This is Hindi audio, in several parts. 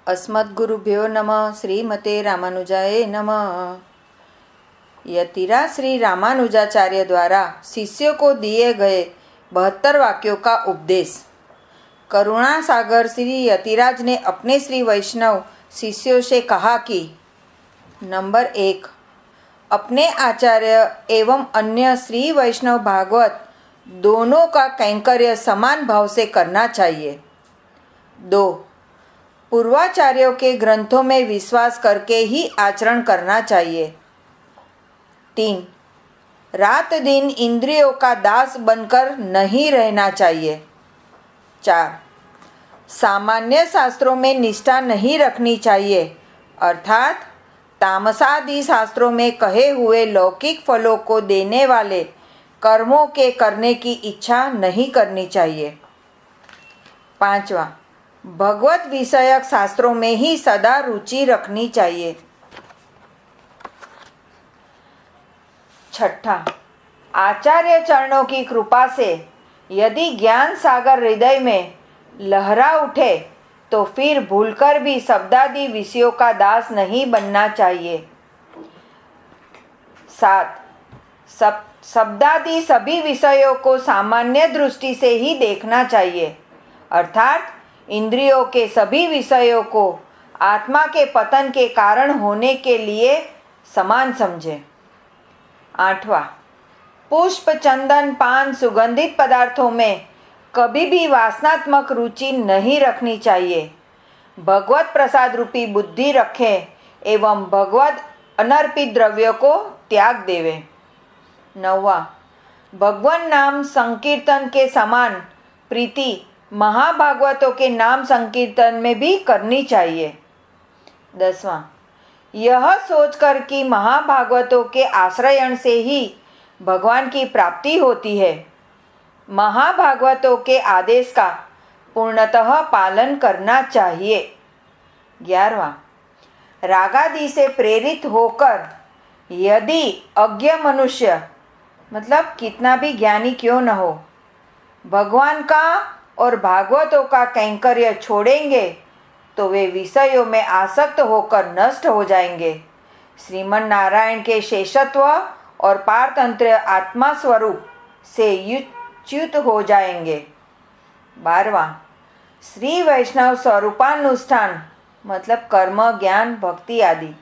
अस्मद्गुरुभ्यो नमः। श्रीमते रामानुजाय नमः। यतिराज श्री रामानुजाचार्य द्वारा शिष्यों को दिए गए 72 वाक्यों का उपदेश। करुणा सागर श्री यतिराज ने अपने श्री वैष्णव शिष्यों से कहा कि नंबर 1, अपने आचार्य एवं अन्य श्री वैष्णव भागवत दोनों का कैंकर्य समान भाव से करना चाहिए। 2, पूर्वाचार्यों के ग्रंथों में विश्वास करके ही आचरण करना चाहिए। 3, रात दिन इंद्रियों का दास बनकर नहीं रहना चाहिए। 4, सामान्य शास्त्रों में निष्ठा नहीं रखनी चाहिए, अर्थात तामसादि शास्त्रों में कहे हुए लौकिक फलों को देने वाले कर्मों के करने की इच्छा नहीं करनी चाहिए। 5वां, भगवत विषयक शास्त्रों में ही सदा रुचि रखनी चाहिए। 6, आचार्य चरणों की कृपा से यदि ज्ञान सागर हृदय में लहरा उठे तो फिर भूलकर भी शब्दादि विषयों का दास नहीं बनना चाहिए। 7, शब्दादि सभी विषयों को सामान्य दृष्टि से ही देखना चाहिए, अर्थात इंद्रियों के सभी विषयों को आत्मा के पतन के कारण होने के लिए समान समझे। 8वां, पुष्प, चंदन, पान, सुगंधित पदार्थों में कभी भी वासनात्मक रुचि नहीं रखनी चाहिए। भगवत प्रसाद रूपी बुद्धि रखें एवं भगवत अनर्पित द्रव्यों को त्याग देवे। 9वां, भगवान नाम संकीर्तन के समान प्रीति महाभागवतों के नाम संकीर्तन में भी करनी चाहिए। 10वां, यह सोचकर कि महाभागवतों के आश्रयण से ही भगवान की प्राप्ति होती है, महाभागवतों के आदेश का पूर्णतः पालन करना चाहिए। 11वां, रागादि से प्रेरित होकर यदि अज्ञ मनुष्य, मतलब कितना भी ज्ञानी क्यों न हो, भगवान का और भागवतों का कैंकर्य छोड़ेंगे तो वे विषयों में आसक्त होकर नष्ट हो जाएंगे, श्रीमन नारायण के शेषत्व और पारतंत्र आत्मा स्वरूप से च्युत हो जाएंगे। 12वां, श्री वैष्णव स्वरूपानुष्ठान, मतलब कर्म, ज्ञान, भक्ति आदि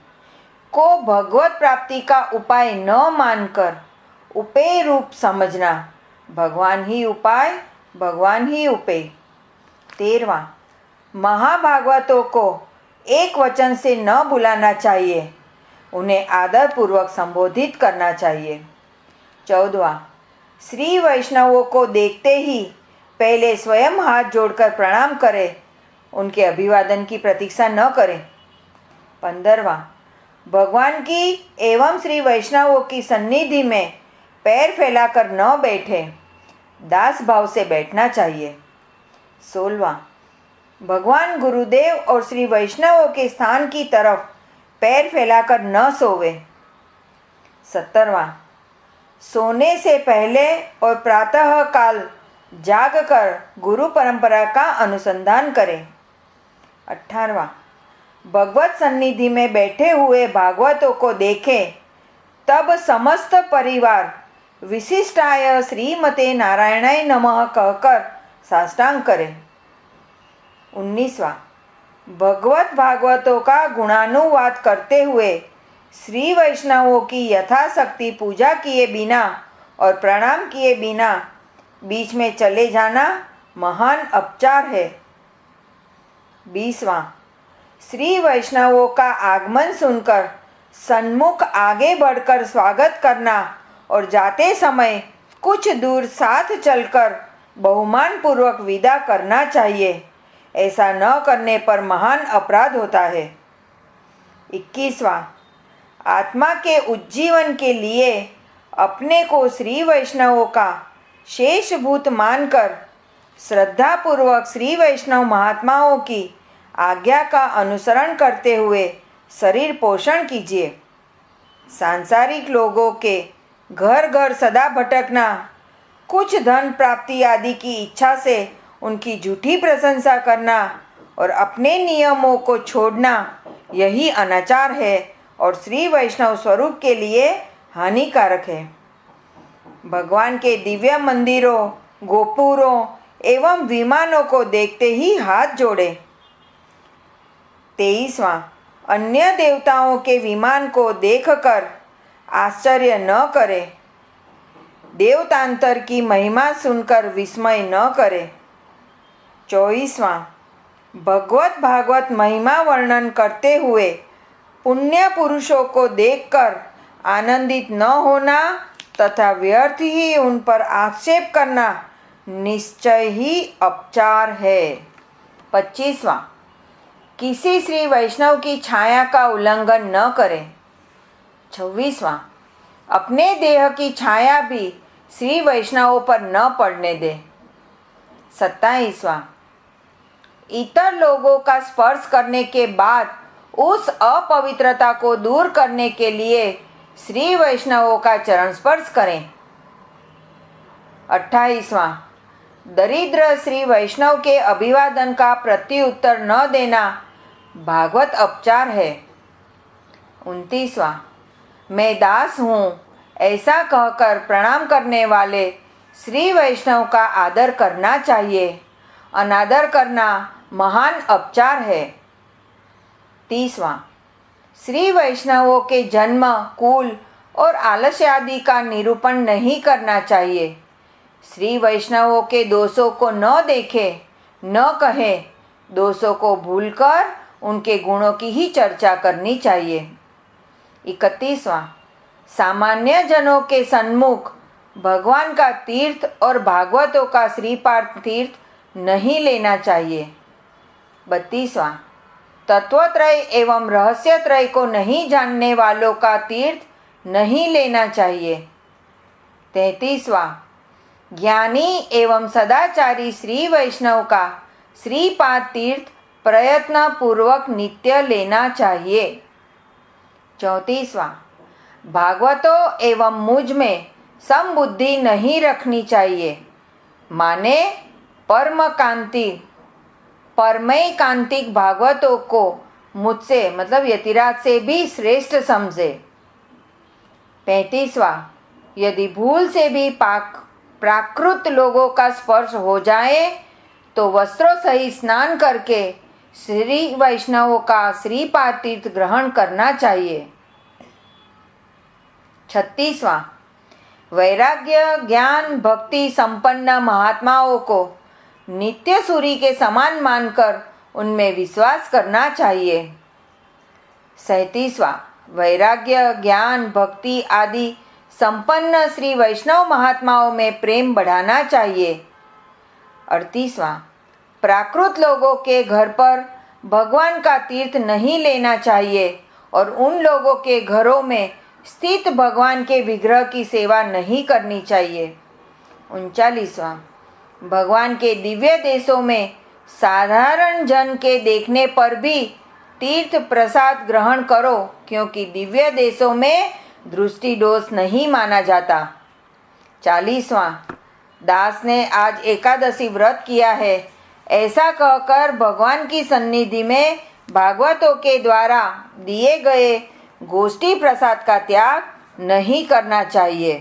को भगवत प्राप्ति का उपाय न मानकर उपेय रूप समझना, भगवान ही उपाय, भगवान ही उपेय। 13वां, महाभागवतों को एक वचन से न बुलाना चाहिए, उन्हें आदरपूर्वक संबोधित करना चाहिए। 14वां, श्री वैष्णवों को देखते ही पहले स्वयं हाथ जोड़कर प्रणाम करें, उनके अभिवादन की प्रतीक्षा न करें। 15वां, भगवान की एवं श्री वैष्णवों की सन्निधि में पैर फैलाकर न बैठे, दास भाव से बैठना चाहिए। 16वां, भगवान गुरुदेव और श्री वैष्णवों के स्थान की तरफ पैर फैलाकर न सोवे। 17वां, सोने से पहले और प्रातः काल जागकर गुरु परंपरा का अनुसंधान करें। 18वां, भगवत सन्निधि में बैठे हुए भागवतों को देखें, तब समस्त परिवार विशिष्टाय श्रीमते नारायणाय नमः कहकर साष्टांग करें। 19वां, भगवत भागवतों का गुणानुवाद करते हुए श्री वैष्णवों की यथाशक्ति पूजा किए बिना और प्रणाम किए बिना बीच में चले जाना महान अपचार है। 20वां, श्री वैष्णवों का आगमन सुनकर सन्मुख आगे बढ़कर स्वागत करना और जाते समय कुछ दूर साथ चलकर बहुमान पूर्वक विदा करना चाहिए, ऐसा न करने पर महान अपराध होता है। 21वां, आत्मा के उज्जीवन के लिए अपने को श्री वैष्णवों का शेषभूत मानकर श्रद्धापूर्वक श्री वैष्णव महात्माओं की आज्ञा का अनुसरण करते हुए शरीर पोषण कीजिए। सांसारिक लोगों के घर घर सदा भटकना, कुछ धन प्राप्ति आदि की इच्छा से उनकी झूठी प्रशंसा करना और अपने नियमों को छोड़ना यही अनाचार है और श्री वैष्णव स्वरूप के लिए हानिकारक है। भगवान के दिव्य मंदिरों, गोपुरों एवं विमानों को देखते ही हाथ जोड़े। 23वां, अन्य देवताओं के विमान को देखकर आश्चर्य न करे, देवतांतर की महिमा सुनकर विस्मय न करे। 24वां, भगवत भागवत महिमा वर्णन करते हुए पुण्य पुरुषों को देखकर आनंदित न होना तथा व्यर्थ ही उन पर आक्षेप करना निश्चय ही अपचार है। 25वां, किसी श्री वैष्णव की छाया का उल्लंघन न करें। 26वां, अपने देह की छाया भी श्री वैष्णवों पर न पड़ने दे। 27वां, इतर लोगों का स्पर्श करने के बाद उस अपवित्रता को दूर करने के लिए श्री वैष्णवों का चरण स्पर्श करें। 28वां, दरिद्र श्री वैष्णव के अभिवादन का प्रत्युत्तर न देना भागवत अपचार है। 29वां, मैं दास हूँ ऐसा कहकर प्रणाम करने वाले श्री वैष्णव का आदर करना चाहिए, अनादर करना महान अपचार है। 30वां, श्री वैष्णवों के जन्म, कुल और आलस्य आदि का निरूपण नहीं करना चाहिए। श्री वैष्णवों के दोषों को न देखे, न कहे, दोषों को भूलकर उनके गुणों की ही चर्चा करनी चाहिए। 31वां, सामान्य जनों के सन्मुख भगवान का तीर्थ और भागवतों का श्रीपाद तीर्थ नहीं लेना चाहिए। 32वां, तत्वत्रय एवं रहस्यत्रय को नहीं जानने वालों का तीर्थ नहीं लेना चाहिए। 33वां, ज्ञानी एवं सदाचारी श्री वैष्णव का श्रीपाद तीर्थ प्रयत्न पूर्वक नित्य लेना चाहिए। 34वां, भागवतों एवं मुझ में समबुद्धि नहीं रखनी चाहिए, माने परमैकांतिक भागवतों को मुझसे मतलब यतिराज से भी श्रेष्ठ समझे। 35वां, यदि भूल से भी प्राकृत लोगों का स्पर्श हो जाए तो वस्त्रों सहित स्नान करके श्री वैष्णवों का श्रीपाद तीर्थ ग्रहण करना चाहिए। 36वां, वैराग्य, ज्ञान, भक्ति संपन्न महात्माओं को नित्य सूर्य के समान मानकर उनमें विश्वास करना चाहिए। 37वां, वैराग्य, ज्ञान, भक्ति आदि संपन्न श्री वैष्णव महात्माओं में प्रेम बढ़ाना चाहिए। 38वां, प्राकृत लोगों के घर पर भगवान का तीर्थ नहीं लेना चाहिए और उन लोगों के घरों में स्थित भगवान के विग्रह की सेवा नहीं करनी चाहिए। 39वां, भगवान के दिव्य देशों में साधारण जन के देखने पर भी तीर्थ प्रसाद ग्रहण करो, क्योंकि दिव्य देशों में दृष्टि दोष नहीं माना जाता। 40वां, दास ने आज एकादशी व्रत किया है ऐसा कहकर भगवान की सन्निधि में भागवतों के द्वारा दिए गए गोष्ठी प्रसाद का त्याग नहीं करना चाहिए।